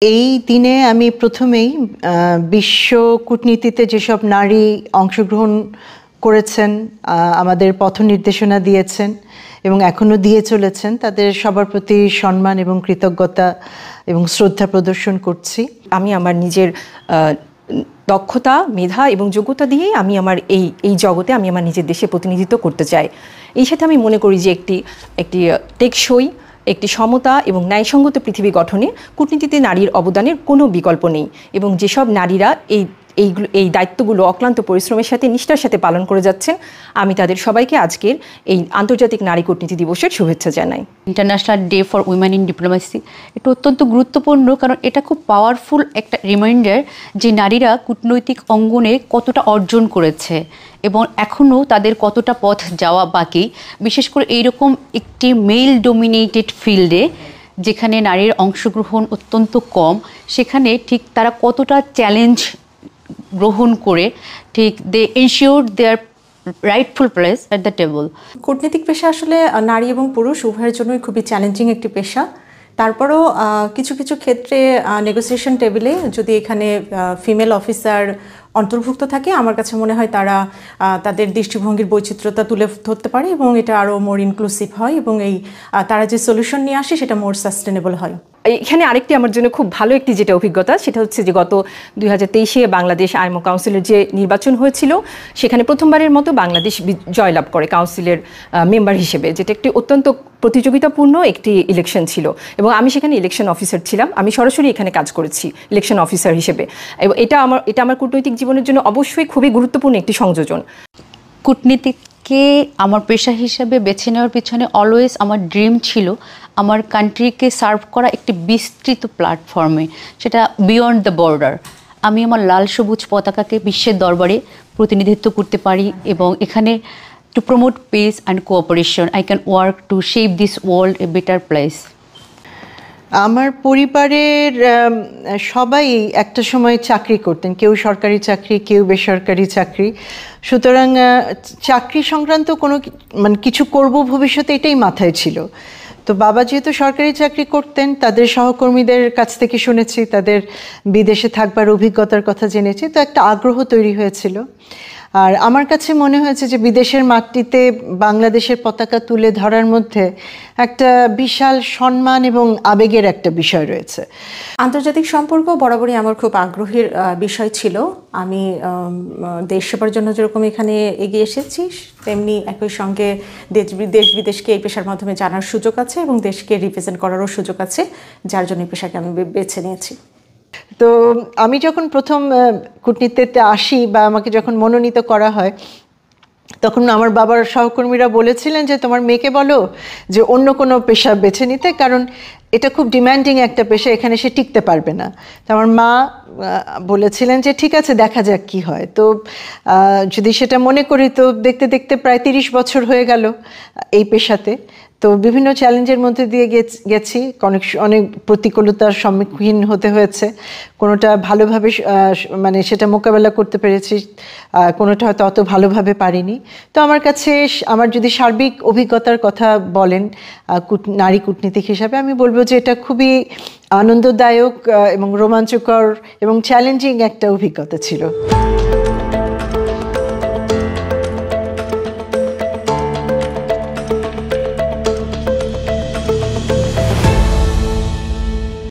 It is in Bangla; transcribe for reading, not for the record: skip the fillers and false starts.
এই দিনে আমি প্রথমেই বিশ্ব কূটনীতিতে যেসব নারী অংশগ্রহণ করেছেন, আমাদের পথ নির্দেশনা দিয়েছেন এবং এখনো দিয়ে চলেছেন, তাদের সবার প্রতি সম্মান এবং কৃতজ্ঞতা এবং শ্রদ্ধা প্রদর্শন করছি। আমি আমার নিজের দক্ষতা, মেধা এবং যোগ্যতা দিয়ে আমি আমার এই জগতে আমি আমার নিজের দেশে প্রতিনিধিত্ব করতে চাই। এই সাথে আমি মনে করি যে একটি টেকসই, একটি সমতা এবং ন্যায়সঙ্গত পৃথিবী গঠনে কূটনীতিতে নারীর অবদানের কোনো বিকল্প নেই এবং যেসব নারীরা এই দায়িত্বগুলো অক্লান্ত পরিশ্রমের সাথে নিষ্ঠার সাথে পালন করে যাচ্ছেন, আমি তাদের সবাইকে আজকের এই আন্তর্জাতিক নারী কূটনীতি দিবসের শুভেচ্ছা জানাই। International day for women in diplomacy এটা অত্যন্ত গুরুত্বপূর্ণ, কারণ এটা খুব পাওয়ারফুল একটা রিমাইন্ডার যে নারীরা কূটনৈতিক অঙ্গনে কতটা অর্জন করেছে এবং এখনও তাদের কতটা পথ যাওয়া বাকি, বিশেষ করে এইরকম একটি মেল ডোমিনেটেড ফিল্ডে যেখানে নারীর অংশগ্রহণ অত্যন্ত কম, সেখানে ঠিক তারা কতটা চ্যালেঞ্জ গ্রহণ করে ঠিক they ensure their rightful place at the table. কূটনীতিক পেশা আসলে নারী এবং পুরুষ উভয়ের জন্যই খুবই চ্যালেঞ্জিং একটি পেশা। তারপরও কিছু কিছু ক্ষেত্রে নেগোসিয়েশন টেবিলে যদি এখানে ফিমেল অফিসার অন্তর্ভুক্ত থাকে, আমার কাছে মনে হয় তারা তাদের দৃষ্টিভঙ্গির বৈচিত্র্যতা তুলে ধরতে পারে এবং এটা আরও মোর ইনক্লুসিভ হয় এবং তারা যে সলিউশন নিয়ে আসে সেটা মোর সাস্টেনেবল হয়। এখানে আরেকটি আমার জন্য খুব ভালো একটি যেটা অভিজ্ঞতা, সেটা হচ্ছে যে গত 2023-এ বাংলাদেশ আইএমও কাউন্সিলের যে নির্বাচন হয়েছিল, সেখানে প্রথমবারের মতো বাংলাদেশ জয়লাভ করে কাউন্সিলের মেম্বার হিসেবে, যেটা একটি অত্যন্ত প্রতিযোগিতাপূর্ণ একটি ইলেকশন ছিল এবং আমি সেখানে ইলেকশন অফিসার ছিলাম। আমি সরাসরি এখানে কাজ করেছি ইলেকশন অফিসার হিসেবে এবং এটা আমার কূটনৈতিক জীবনের জন্য অবশ্যই খুবই গুরুত্বপূর্ণ একটি সংযোজন। কূটনীতিকে আমার পেশা হিসেবে বেছে নেওয়ার পিছনে অলওয়েজ আমার ড্রিম ছিল আমার কান্ট্রিকে সার্ভ করা একটি বিস্তৃত প্ল্যাটফর্মে, সেটা বিয়ন্ড দ্য বর্ডার। আমি আমার লাল সবুজ পতাকাকে বিশ্বের দরবারে প্রতিনিধিত্ব করতে পারি এবং এখানে to promote piece and cooperation I can work to shape this world a better place. আমার পরিবারের সবাই একটা সময় চাকরি করতেন, কেউ সরকারি চাকরি, কেউ বেসরকারি চাকরি। সুতরাং চাকরি সংক্রান্ত কোনো কিছু করব ভবিষ্যতে এটাই মাথায় ছিল। তো বাবা যেহেতু সরকারি চাকরি করতেন, তাদের সহকর্মীদের কাছ থেকে শুনেছি, তাদের বিদেশে থাকবার অভিজ্ঞতার কথা জেনেছি, তো একটা আগ্রহ তৈরি হয়েছিল। আর আমার কাছে মনে হয়েছে যে বিদেশের মাটিতে বাংলাদেশের পতাকা তুলে ধরার মধ্যে একটা বিশাল সম্মান এবং আবেগের একটা বিষয় রয়েছে। আন্তর্জাতিক সম্পর্ক বরাবরই আমার খুব আগ্রহের বিষয় ছিল। আমি দেশ সেবার জন্য যেরকম এখানে এগিয়ে এসেছি, তেমনি একই সঙ্গে দেশ বিদেশকে এই পেশার মাধ্যমে জানার সুযোগ আছে এবং দেশকে রিপ্রেজেন্ট করারও সুযোগ আছে, যার জন্য এই পেশাকে আমি বেছে নিয়েছি। তো আমি যখন প্রথম কূটনীতিতে আসি বা আমাকে যখন মনোনীত করা হয়, তখন আমার বাবার সহকর্মীরা বলেছিলেন যে তোমার মেয়েকে বলো যে অন্য কোনো পেশা বেছে নিতে, কারণ এটা খুব ডিম্যান্ডিং একটা পেশা, এখানে সে টিকতে পারবে না। তো আমার মা বলেছিলেন যে ঠিক আছে, দেখা যাক কি হয়। তো যদি সেটা মনে করি, তো দেখতে দেখতে প্রায় 30 বছর হয়ে গেল এই পেশাতে। তো বিভিন্ন চ্যালেঞ্জের মধ্যে দিয়ে গেছি, অনেক প্রতিকূলতার সম্মুখীন হতে হয়েছে। কোনোটা ভালোভাবে সেটা মোকাবেলা করতে পেরেছি, কোনোটা হয়তো অত ভালোভাবে পারিনি। তো আমার কাছে আমার যদি সার্বিক অভিজ্ঞতার কথা বলেন নারী কূটনীতিক হিসাবে, আমি বলবো যে এটা খুবই আনন্দদায়ক এবং রোমাঞ্চকর এবং চ্যালেঞ্জিং একটা অভিজ্ঞতা ছিল।